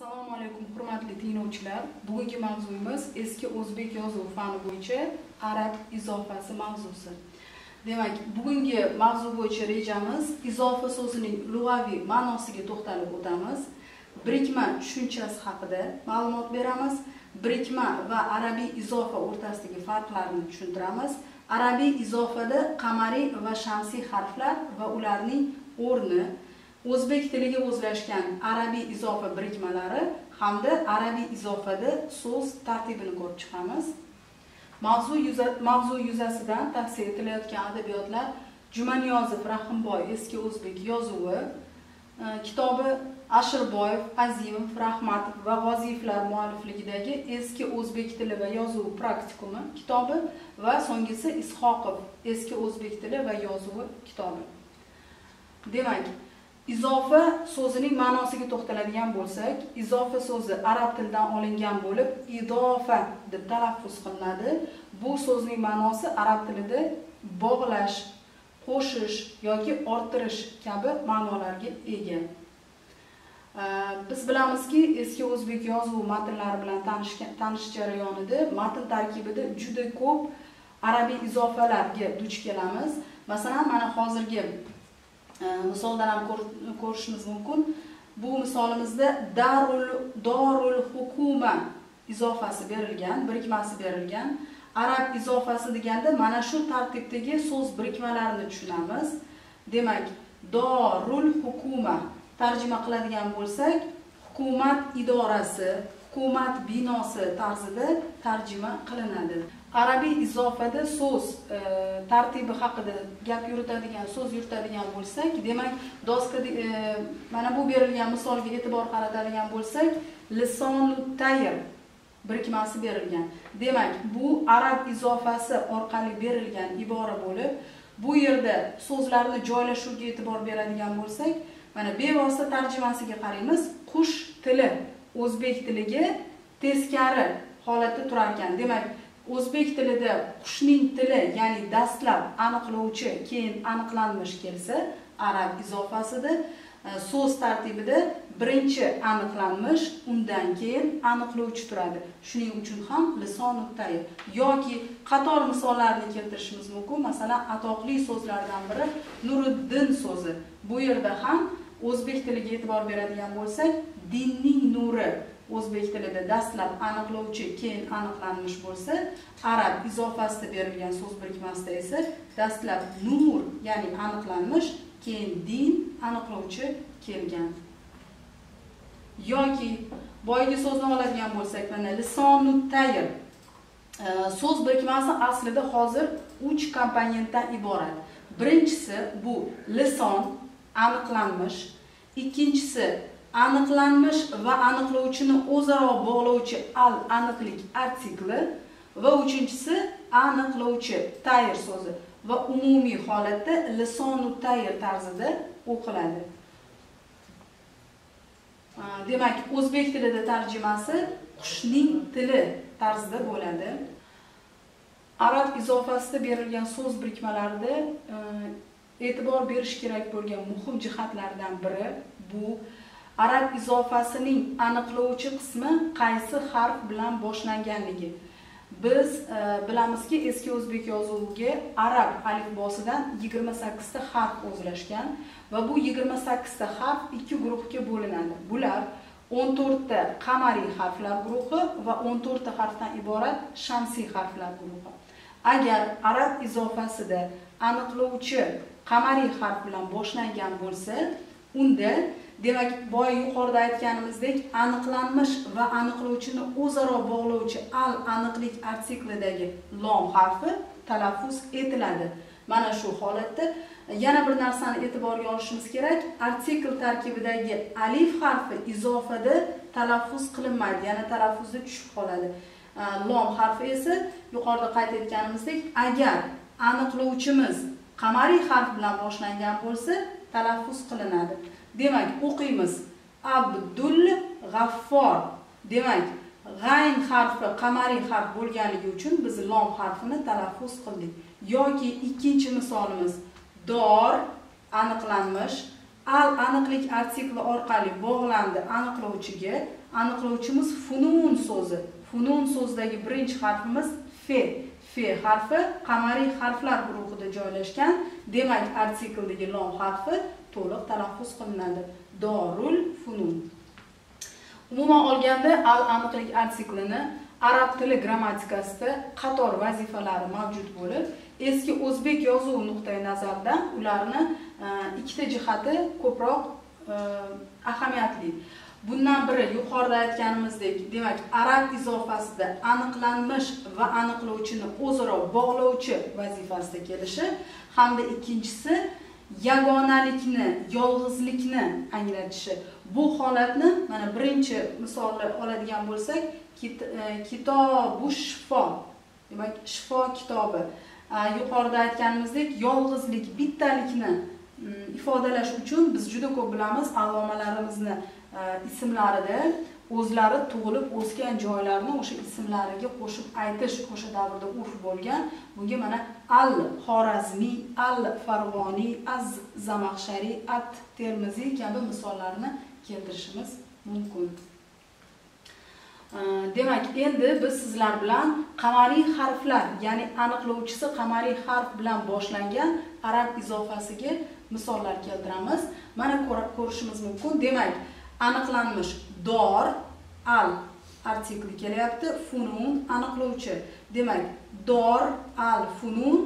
Assalomu alaykum hurmatli tinglovchilar. Bugungi mavzuyimiz eski o'zbek yozuvi fani bo'yicha arab izofasi mavzusi. Demak, bugungi mavzu bo'yicha rejamiz izofa so'zining lug'aviy ma'nosiga to'xtalib o'tamiz. Birikma tushunchasi haqida ma'lumot beramiz. Birikma va arabiy izofa o'rtasidagi farqlarni tushuntiramiz. Arabiy izofada qamariy va shamsiy harflar va ularning o'rni, o'zbek tiliga o'zlashgan arabiy izofa birikmalari hamda arabiy izofada so'z tartibini ko'rib chiqamiz. Mavzu yuzasidan tavsiya etilayotgan adabiyotlar Jumaniyozov Rahimboy eski o'zbek yozuvi kitobi, Ashirboyev, Azimov, Rahmatov va G'oziyevlar muallifligidagi eski o'zbek tili va yozuvi praktikumi kitobi va so'nggisi Ishoqov eski o'zbek tili va yozuvi kitobi. Demak, izofa so'zining ma'nosiga to'xtaladigan bo'lsak, izofa so'zi arab tilidan olingan bo'lib, idofa deb talaffuz qilinadi. Bu so'zning ma'nosi arab tilida bog'lash, qo'shish yoki orttirish kabi ma'nolarga ega. Biz bilamizki, eski o'zbek yozuvi matnlari bilan tanish jarayonida matn tarkibida juda ko'p arabiy izofalarga duch kelamiz. Masalan, mana hozirgi misoldan ham ko'rishimiz mumkin. Bu misolimizda darul hukuma izofasi berilgan, birikmasi berilgan. Arab izofasi deganda mana shu tartibdagi so'z birikmalarini tushunamiz. Demak, darul hukuma tarjima qiladigan bo'lsak, hukumat idorasi, hukumat binosi tarzida tarjima qilinadi. Arabiy izofada so'z tartibi haqida gap yuritadigan, so'z yuritadigan bo'lsak, demak, mana bu berilgan misolga e'tibor qaratadigan bo'lsak, lisonut tayr birikmasi berilgan. Demak, bu arab izofasi orqali berilgan ibora bo'lib, bu yerda so'zlarni joylashuviga e'tibor beradigan bo'lsak, mana bevosita tarjimasiga qaraymiz. Qush tili o'zbek tiliga teskari holatda turar ekan. Demak, o'zbek tilida qushning tili, ya'ni dastlab aniqlovchi, keyin aniqlanmish kelsa, arab izofasida so'z tartibida birinchi aniqlanmish, undan keyin aniqlovchi turadi. Shuning uchun ham lisonut tayr yoki qator misollarni keltirishimiz mumkin. Masalan, atoqli so'zlardan biri Nuriddin so'zi. Bu yerda ham o'zbek tiliga e'tibor beradigan bo'lsak, dinning nuri o'zbek tilida dastlab aniqlovchi, keyin aniqlanmish bo'lsa, arab izofasida berilgan so'z birikmasida esa dastlab nur, ya'ni aniqlanmish, keyin din aniqlovchi kelgan. Yoki boyagi so'zni oladigan bo'lsak, mana lisonut tayr so'z birikmasi aslida hozir 3 komponentdan iborat. Birinchisi bu lison, aniqlanmish, ikkinchisi aniqlanmish va aniqlovchini o'zaro bog'lovchi al-aniqlik artikli va uchinchisi aniqlovchi tayr so'zi va umumiy holatda lisonut tayr tarzida o'qiladi. Demak, o'zbek tilida tarjimasi qushning tili tarzida bo'ladi. Arab izofasida berilgan so'z birikmalarida e'tibor berish kerak bo'lgan muhim jihatlardan biri bu arab izofasining aniqlovchi qismi qaysi harf bilan boshlanganligi. Biz bilamizki, eski o'zbek yozuviga arab alifbosidan 28 ta harf o'zlashgan va bu 28 ta harf ikki guruhga bo'linadi. Bular 14 ta qamariy harflar guruhi va 14 ta harfdan iborat shamsiy harflar guruhi. Agar arab izofasida aniqlovchi qamariy harf bilan boshlangan bo'lsa, unda demak, boya yuqorida aytganimizdek, aniqlanmish va aniqlovchini o'zaro bog'lovchi al-aniqlik artiklidagi lom harfi talaffuz etiladi. Mana shu holatda yana bir narsani e'tiborga olishimiz kerak. Artikl tarkibidagi alif harfi izofada talaffuz qilinmaydi, ya'ni talaffuzda tushib qoladi. Lom harfi esa yuqorida qayd etganimizdek, agar aniqlovchimiz qamariy harf bilan boshlangan bo'lsa, talaffuz qilinadi. Demak, o'qiymiz. Abdul G'affor. Demak, g'ayn harfi qamariy harf bo'lganligi uchun biz lom harfini talaffuz qildik. Yoki ikkinchi misolimiz dor aniqlanmish, al aniqlik artikli orqali bog'landi aniqlovchiga. Aniqlovchimiz funun so'zi. Funun so'zidagi birinchi harfimiz fe. Fe harfi qamariy harflar guruhida joylashgan. Demak, artikldagi lom harfi to'liq talaffuz qilinadi. Dorul funun. Umuman olganda al aniqlik artiklini arab tili grammatikasida qator vazifalari mavjud bo'lib, eski o'zbek yozuv nuqtai nazaridan ularni ikkita jihati ko'proq ahamiyatli. Bundan biri yuqorida aytganimizdek, demak, arab izofasida aniqlanmish va aniqlovchini o'zaro bog'lovchi vazifasida kelishi, hamda ikkinchisi yagonalikni, yolg'izlikni anglatishi. Bu holatni mana birinchi misolni oladigan bo'lsak, kitobush shifo, demak, shifo kitobi. Yuqorida aytganimizdek, yolg'izlik, bittalikni ifodalash uchun biz juda ko'p bilamiz, allomalarimizni ismlarida o'zlari tug'ilib o'sgan joylarni o'sha ismlariga qo'shib aytish o'sha davrda urf bo'lgan. Bunga mana al Xorazmiy, al Farg'oniy, az Zamaxshariy, at Termiziy kabi misollarni keltirishimiz mumkin. Demak, endi biz sizlar bilan qamariy harflar, ya'ni aniqlovchisi qamariy harf bilan boshlangan arab izofasiga misollar keltiramiz. Mana ko'rishimiz mumkin. Demak, aniqlanmish dor, al artikli kelyapti, funun aniqlovchi. Demak, dor, al, funun.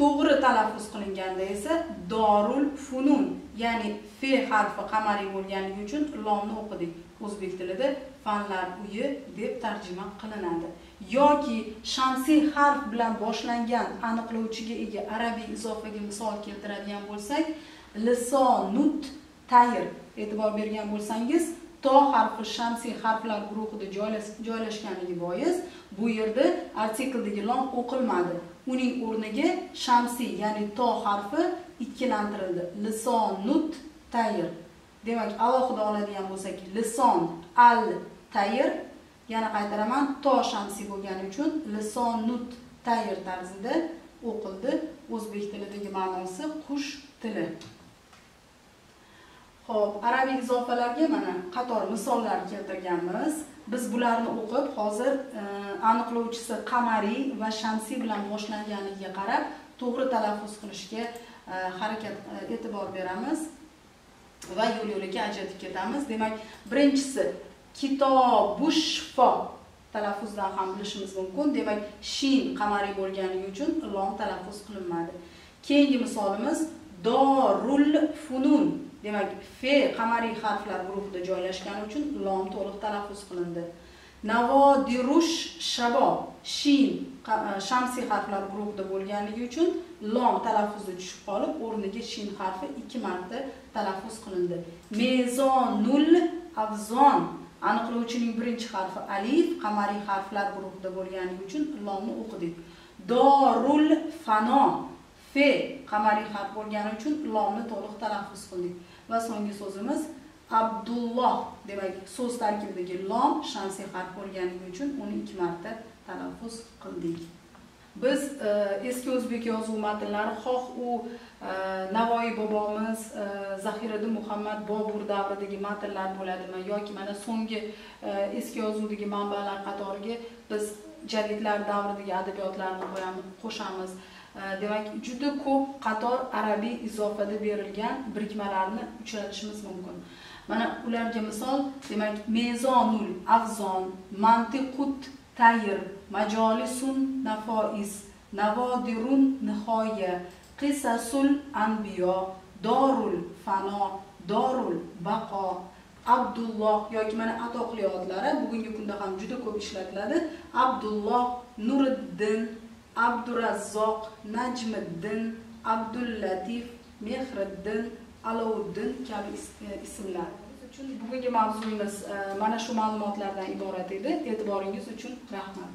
To'g'ri talaffuz qilinganda esa dorul funun, ya'ni fe harfi qamariy bo'lganligi uchun lomni o'qidik. O'zbek tilida fanlar uyi deb tarjima qilinadi. Yoki shamsiy harf bilan boshlangan aniqlovchiga ega arabiy izofaga misol keltiradigan bo'lsak, lisonut tayr. E'tibor bergan bo'lsangiz, to harfi shamsiy harflar guruhida joylashganligi bois bu yerda artikldagi lom o'qilmadi. Uning o'rniga shamsiy, ya'ni to harfi ikkilantirildi. Lisonut tayr. Demak, alohida oladigan bo'lsak, lison al tayr, yana qaytaraman, to shamsiy bo'lgani uchun lisonut tayr tarzida o'qildi. O'zbek tilidagi ma'nosi qush tili. Xo'p, arabiy izofalarga mana qator misollar keltirganmiz. Biz bularni o'qib, hozir aniqlovchisi qamariy va shamsiy bilan boshlanganiga qarab to'g'ri talaffuz qilishga harakat e'tibor beramiz va yo'l-yo'lakka ajratib ketamiz. Demak, birinchisi kitobush shifo talaffuzdan ham bilishimiz mumkin. Demak, shin qamariy bo'lganligi uchun lom talaffuz qilinmadi. Keyingi misolimiz dorul funun. Demak, fe qamariy harflar guruhida joylashgani uchun lom to'liq talaffuz qilindi. Navodirush shabo, shin shamsiy harflar guruhida bo'lganligi uchun lom talaffuzda tushib qolib, o'rniga shin harfi 2 marta talaffuz qilindi. Mezonul avzon, aniqlovchining birinchi harfi alif, qamariy harflar guruhida bo'lganligi uchun lomni o'qidik. Dorul fano, fe qamariy harf bo'lgani uchun lomni to'liq talaffuz qildik. Va so'nggi so'zimiz Abdulloh, demak, so'z tarkibidagi lom shamsiy harf bo'lganligi uchun uni 2 marta talaffuz qildik. Biz eski o'zbek yozuv matnlari, xoh u Navoiy bobomiz, Zahiriddin Muhammad Bobur davridagi matnlar bo'ladimi yoki mana so'nggi eski yozuvdagi manbalar qatoriga biz jadidlar davridagi adabiyotlarni qo'shamiz. Demak, juda ko'p qator arabiy izofada berilgan birikmalarni uchratishimiz mumkin. Mana ularga misol, demak, mezonul avzon, mantiqut tayr, majolisun nafois, navodirun nihoya, qisasul anbiyo, dorul fano, dorul baqo, Abdulloh yoki mana atoqli otlari bugungi kunda ham juda ko'p ishlatiladi. Abdulloh, Nuriddin, Abdurazzoq, Najmiddin, Abdullatif, Mehriddin, Alovuddin kabi ismlar. Uchun bugungi mavzuyimiz mana shu ma'lumotlardan iborat edi. E'tiboringiz uchun rahmat.